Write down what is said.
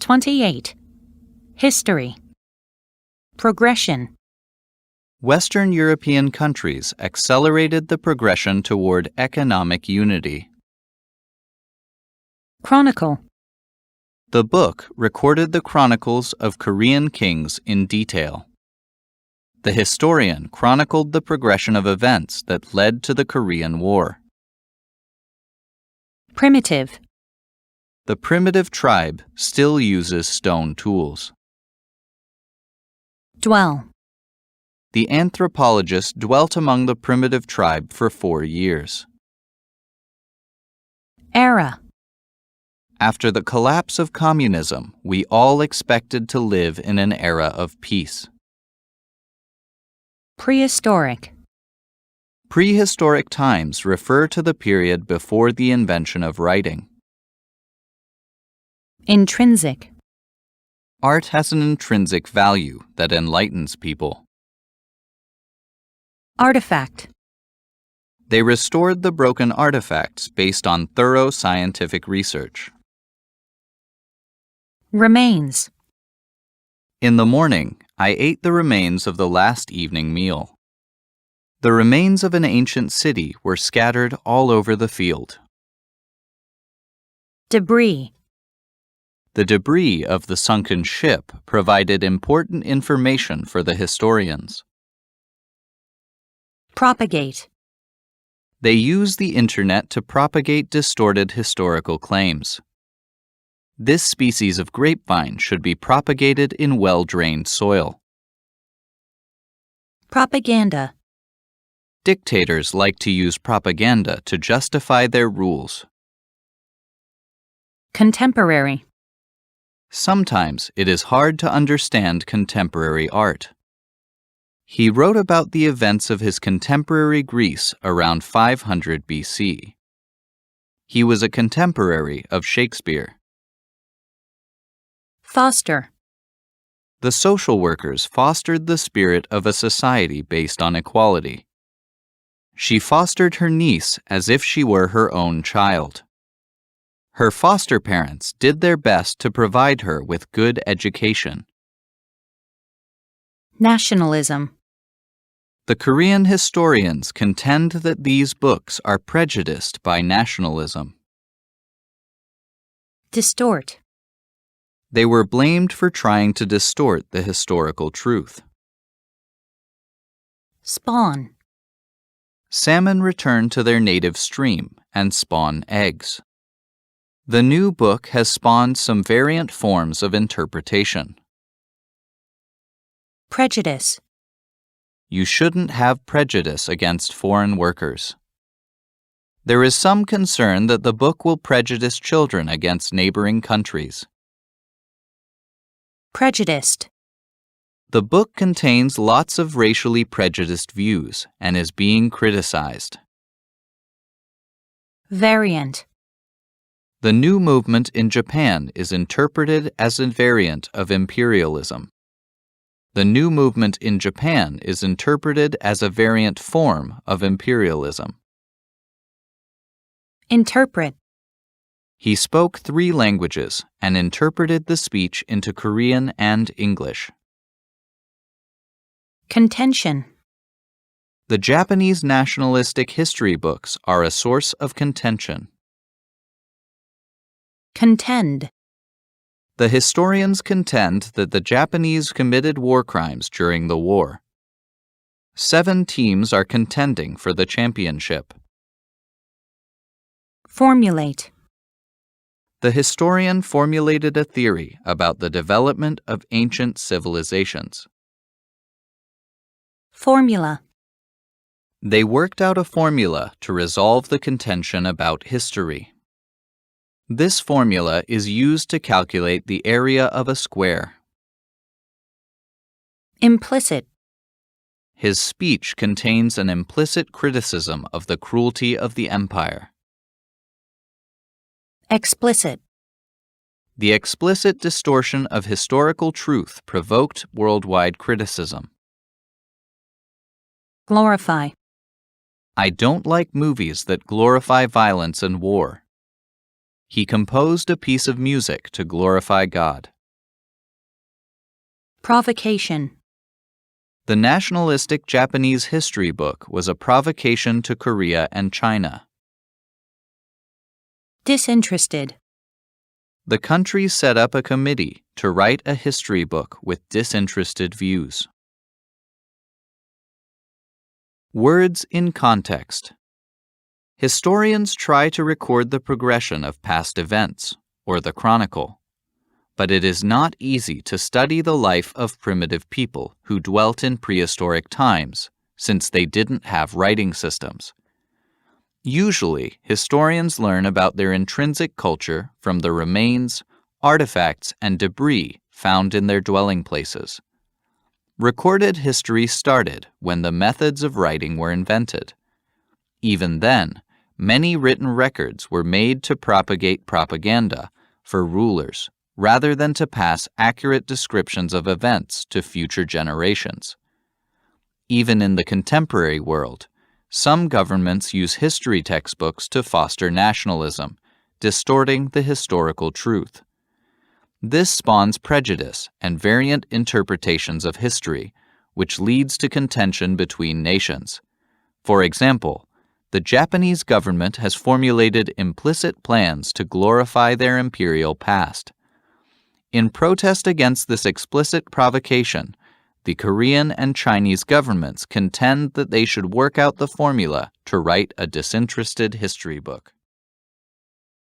28. History. Progression. Western European countries accelerated the progression toward economic unity. Chronicle. The book recorded the chronicles of Korean kings in detail. The historian chronicled the progression of events that led to the Korean War. Primitive. The primitive tribe still uses stone tools. Dwell. The anthropologist dwelt among the primitive tribe for 4 years. Era. After the collapse of communism, we all expected to live in an era of peace. Prehistoric. Prehistoric times refer to the period before the invention of writing. Intrinsic. Art has an intrinsic value that enlightens people. Artifact. They restored the broken artifacts based on thorough scientific research. Remains. In the morning, I ate the remains of the last evening meal. The remains of an ancient city were scattered all over the field. Debris. The debris of the sunken ship provided important information for the historians. Propagate. They use the internet to propagate distorted historical claims. This species of grapevine should be propagated in well-drained soil. Propaganda. Dictators like to use propaganda to justify their rules. Contemporary. Sometimes it is hard to understand contemporary art. He wrote about the events of his contemporary Greece around 500 BC. He was a contemporary of Shakespeare. Foster. The social workers fostered the spirit of a society based on equality. She fostered her niece as if she were her own child. Her foster parents did their best to provide her with good education. Nationalism. The Korean historians contend that these books are prejudiced by nationalism. Distort. They were blamed for trying to distort the historical truth. Spawn. Salmon return to their native stream and spawn eggs. The new book has spawned some variant forms of interpretation. Prejudice. You shouldn't have prejudice against foreign workers. There is some concern that the book will prejudice children against neighboring countries. Prejudiced. The book contains lots of racially prejudiced views and is being criticized. Variant. The new movement in Japan is interpreted as a variant of imperialism. The new movement in Japan is interpreted as a variant form of imperialism. Interpret. He spoke 3 languages and interpreted the speech into Korean and English. Contention. The Japanese nationalistic history books are a source of contention. Contend. The historians contend that the Japanese committed war crimes during the war. 7 teams are contending for the championship. Formulate. The historian formulated a theory about the development of ancient civilizations. Formula. They worked out a formula to resolve the contention about history. This formula is used to calculate the area of a square. Implicit. His speech contains an implicit criticism of the cruelty of the empire. Explicit. The explicit distortion of historical truth provoked worldwide criticism. Glorify. I don't like movies that glorify violence and war. He composed a piece of music to glorify God. Provocation. The nationalistic Japanese history book was a provocation to Korea and China. Disinterested. The country set up a committee to write a history book with disinterested views. Words in context. Historians try to record the progression of past events, or the chronicle. But it is not easy to study the life of primitive people who dwelt in prehistoric times, since they didn't have writing systems. Usually, historians learn about their intrinsic culture from the remains, artifacts, and debris found in their dwelling places. Recorded history started when the methods of writing were invented. Even then, many written records were made to propagate propaganda for rulers, rather than to pass accurate descriptions of events to future generations. Even in the contemporary world, some governments use history textbooks to foster nationalism, distorting the historical truth. This spawns prejudice and variant interpretations of history, which leads to contention between nations. For example, the Japanese government has formulated implicit plans to glorify their imperial past. In protest against this explicit provocation, the Korean and Chinese governments contend that they should work out the formula to write a disinterested history book.